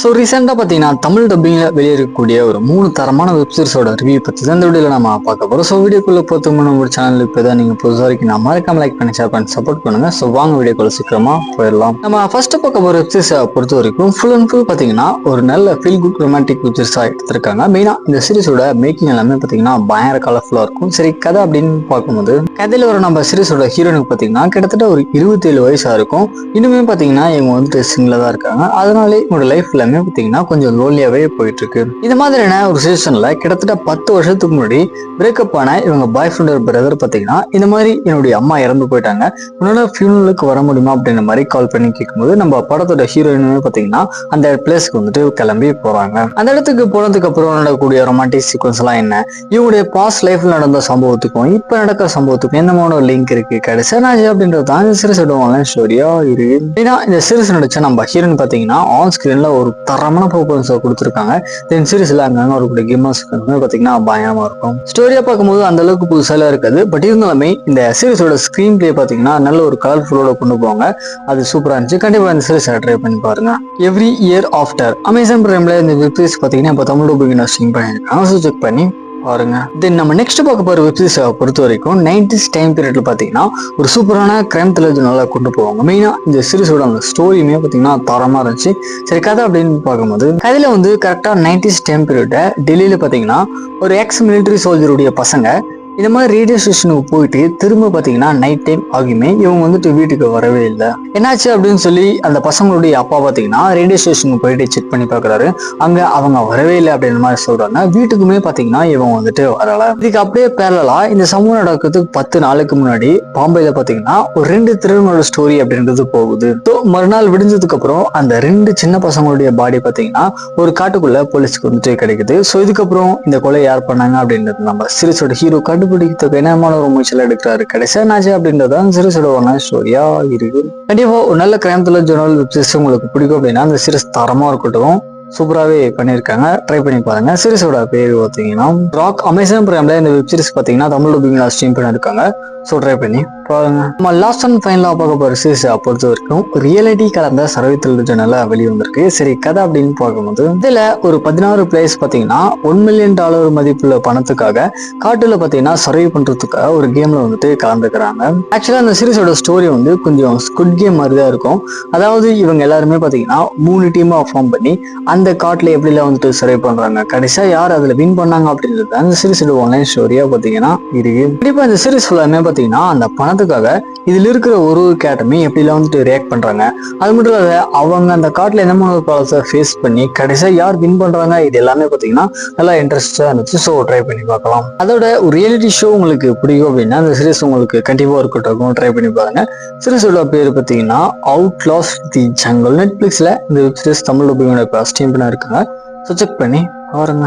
So ரீசெண்டாக பார்த்தீங்கன்னா தமிழ் டப்பிங்கில் வெளியிருக்கக்கூடிய ஒரு 3 தரமான வெப்சீரிஸோட ரிவ்யூ பற்றி தான் இந்த வீடியோவில் நம்ம பார்க்க போகிறோம். ஸோ வீடியோக்குள்ளே பொறுத்த நம்ம சேனல் இப்போ தான் நீங்கள் புதுசாக வரைக்கும் நான் மறக்காம லைக் பண்ணி ஷேர் பண்ணி சப்போர்ட் பண்ணுங்க. ஸோ வாங்க வீடியோக்குள்ள சீக்கிரமாக போயிடலாம். நம்ம ஃபர்ஸ்ட் பார்க்க போகிற வெப்சீரிஸை பொறுத்த வரைக்கும் ஃபுல் அண்ட் ஃபுல் பார்த்தீங்கன்னா ஒரு நல்ல ஃபீல் குட் ரொமான்டிக் வெப்சீரிஸாக எடுத்திருக்காங்க. மெயினாக இந்த சீரிஸோட மேக்கிங் எல்லாமே பார்த்தீங்கன்னா பயங்கர கலர்ஃபுல்லாக இருக்கும். சரி, கதை அப்படின்னு பார்க்கும்போது கதையில் ஒரு நம்ம சீரிஸோட ஹீரோனுக்கு பார்த்தீங்கன்னா கிட்டத்தட்ட ஒரு 27 வயசாக இருக்கும். இன்னுமே பார்த்தீங்கன்னா இவங்க வந்துட்டு சிங்கிளாக தான் இருக்காங்க. அதனாலே இவங்களோட லைஃப் எல்லாமே பார்த்தீங்கன்னா கொஞ்சம் லோன்லியாவே போயிட்டு இருக்கு. இந்த மாதிரியான ஒரு சீசன்ல கிட்டத்தட்ட 10 வருஷத்துக்கு முன்னாடி பிரேக்கப் ஆன இவங்க பாய் ஃப்ரெண்ட் பிரதர் பார்த்தீங்கன்னா இந்த மாதிரி என்னுடைய அம்மா இறந்து போயிட்டாங்க, உன்னோட ஃபியூனலுக்கு வர முடியுமா அப்படின்ற மாதிரி கால் பண்ணி கேட்கும்போது நம்ம படத்தோட ஹீரோயினுமே பார்த்தீங்கன்னா அந்த பிளேஸ்க்கு வந்துட்டு கிளம்பி போறாங்க. அந்த இடத்துக்கு போனதுக்கு அப்புறம் நடக்கக்கூடிய ரொமான்டிக் சீக்வன்ஸ் எல்லாம் என்ன, இவங்களுடைய பாஸ்ட் லைஃப்ல நடந்த சம்பவத்துக்கும் இப்ப நடக்கிற சம்பவத்துக்கும் எந்த மாதிரி ஒரு லிங்க் இருக்கு கடைசியா அப்படின்றது தான் இந்த சீரிஸ் ஆன்லைன் ஸ்டோரியா இருக்கு. ஏன்னா இந்த சீரிஸ் நடிச்ச நம்ம ஹீரோயின் பார்த்தீங்கன்னா ஆன் ஸ்கிரீன்ல ஒரு தரமான கொடுத்துருக்காங்க. தென் சீரிஸ்ல அங்கங்க ஒரு கேமர்ஸ் பாத்தீங்கன்னா பயங்கரமா இருக்கும். ஸ்டோரியா பார்க்கும்போது அந்த அளவுக்கு புதுசால இருக்காது. பட் இருந்தாலுமே இந்த சீரிஸோட ஸ்கிரீன் பிளே பாத்தீங்கன்னா நல்ல ஒரு கலர்ஃபுல்லோட கொண்டு போவாங்க. அது சூப்பரா இருந்துச்சு. கண்டிப்பா இந்த சீரிஸ் ட்ரை பண்ணி பாருங்க. எவ்ரி இயர் ஆஃப்டர் அமேசான் பிரைம்ல இந்த வெப் சீரிஸ் பாத்தீங்கன்னா இப்போ தமிழ் டப்பிங் ஸ்ட்ரீம் பண்ணிருக்காங்க. ஸோ செக் பண்ணி பாருங்க. தென் நம்ம நெக்ஸ்ட் பார்க்க போற வெப்சீரிஸை பொறுத்த வரைக்கும் 90s டைம் பீரியட்ல பாத்தீங்கன்னா ஒரு சூப்பரான கிரைம் த்ரில்லர் நல்லா கொண்டு போவாங்க. மெயினா இந்த சீரிஸோட அந்த ஸ்டோரியுமே பாத்தீங்கன்னா தரமா இருந்துச்சு. சரி, கதை அப்படின்னு பார்க்கும்போது கதையில வந்து கரெக்டா 90s டைம் பீரியட் டெல்லியில பாத்தீங்கன்னா ஒரு எக்ஸ் மிலிட்டரி சோல்ஜருடைய பசங்க இந்த மாதிரி ரேடியோ ஸ்டேஷனுக்கு போயிட்டு திரும்ப பாத்தீங்கன்னா நைட் டைம் ஆகியுமே இவங்க வந்துட்டு வீட்டுக்கு வரவே இல்லை. என்னாச்சு அப்படின்னு சொல்லி அந்த பசங்களுடைய அப்பா பாத்தீங்கன்னா ரேடியோ ஸ்டேஷனுக்கு போயிட்டு செக் பண்ணி பாக்குறாரு. அங்க அவங்க வரவே இல்லை அப்படின்ற மாதிரி சொல்றாங்க. வீட்டுக்குமே பாத்தீங்கன்னா இவங்க வந்துட்டு வரல. இதுக்கு அப்படியே பேரலா இந்த சமூகம் நடக்கிறதுக்கு 10 நாளுக்கு முன்னாடி பாம்பேல பாத்தீங்கன்னா ஒரு 2 திருடனோட ஸ்டோரி அப்படின்றது போகுது. மறுநாள் விடிஞ்சதுக்கு அப்புறம் அந்த 2 சின்ன பசங்களுடைய பாடி பாத்தீங்கன்னா ஒரு காட்டுக்குள்ள போலீஸ்க்கு வந்துட்டு கிடைக்குது. ஸோ இதுக்கப்புறம் இந்த கொலை யார் பண்ணாங்க அப்படின்றது நம்ம சீரிஸோட ஹீரோ கண்டுபிடிக்கிறதுக்கு என்னமான ஒரு முயற்சியில் எடுக்கிறாரு. கடைசியா என்னாச்சு அப்படின்றதான் சீரிஸோட ஒன்னா ஸ்டோரியா இருக்கு. கண்டிப்பா ஒரு நல்ல crime thriller general web series உங்களுக்கு பிடிக்கும் அப்படின்னா அந்த சீரிஸ் தரமா இருக்கட்டும், சூப்பராகவே பண்ணியிருக்காங்க. ட்ரை பண்ணி பாருங்க. சீரிஸோட பேர் பார்த்தீங்கன்னா ராக். அமேசான் பிரைம்ல இந்த வெப் சீரிஸ் பார்த்தீங்கன்னா தமிழ் டப்பிங்ல ஸ்ட்ரீம் பண்ணியிருக்காங்க. ஸோ ட்ரை பண்ணி பாருங்க. நம்ம லாஸ்ட் அண்ட் ஃபைனலாக பார்க்க போகிற சீரிஸை பொறுத்த வரைக்கும் ரியாலிட்டி கலந்த சர்வை த்ரில்லர் ஜெனரலா வெளியே வந்திருக்கு. சரி, கதை அப்படின்னு பார்க்கும்போது இதுல ஒரு 16 பிளேயர்ஸ் பார்த்தீங்கன்னா $1 மில்லியன் மதிப்புள்ள பணத்துக்காக காட்டுல பார்த்தீங்கன்னா சர்வை பண்றதுக்காக ஒரு கேம்ல வந்துட்டு கலந்துக்கிறாங்க. ஆக்சுவலா அந்த சீரிஸோட ஸ்டோரி வந்து கொஞ்சம் ஸ்குட் கேம் மாதிரி தான் இருக்கும். அதாவது இவங்க எல்லாருமே பார்த்தீங்கன்னா 3 டீமா ஃபார்ம் பண்ணி அந்த காட்டுல எப்படிலாம் வந்துட்டு சர்வை பண்றாங்க, கடைசியா யார் அதுல வின் பண்ணாங்க அப்படின்றது அந்த சீரிஸோட ஆன்லைன் ஸ்டோரியா பார்த்தீங்கன்னா இருக்கு. கண்டிப்பா இந்த சீரிஸ் ஃபுல்லாமே பார்த்தீங்கன்னா அந்த பணத்துக்காக இதுல இருக்கிற ஒரு கேட்டமே எப்படிலாம் வந்துட்டு ரியாக்ட் பண்றாங்க, அது மட்டும் இல்லாத அவங்க அந்த காட்டுல என்ன மாதிரி ப்ராப்ளம்ஸை ஃபேஸ் பண்ணி கடைசியா யார் வின் பண்றாங்க, இது எல்லாமே பார்த்தீங்கன்னா நல்லா இன்ட்ரெஸ்டா இருந்துச்சு. ஸோ ட்ரை பண்ணி பார்க்கலாம். அதோட ஒரு ரியாலிட்டி ஷோ உங்களுக்கு பிடிக்கும் அப்படின்னா அந்த சீரிஸ் உங்களுக்கு கண்டிப்பா இருக்கட்டும், ட்ரை பண்ணி பாருங்க. சீரிஸோட பேர் பார்த்தீங்கன்னா அவுட்லாஸ் தி ஜங்கல். நெட்ஃபிளிக்ஸ்ல இந்த வெப் சீரிஸ் தமிழ் டப்பிங்கோட ஸ்ட்ரீம் பண்ண இருக்காங்க. ஸோ செக் பண்ணி பாருங்க.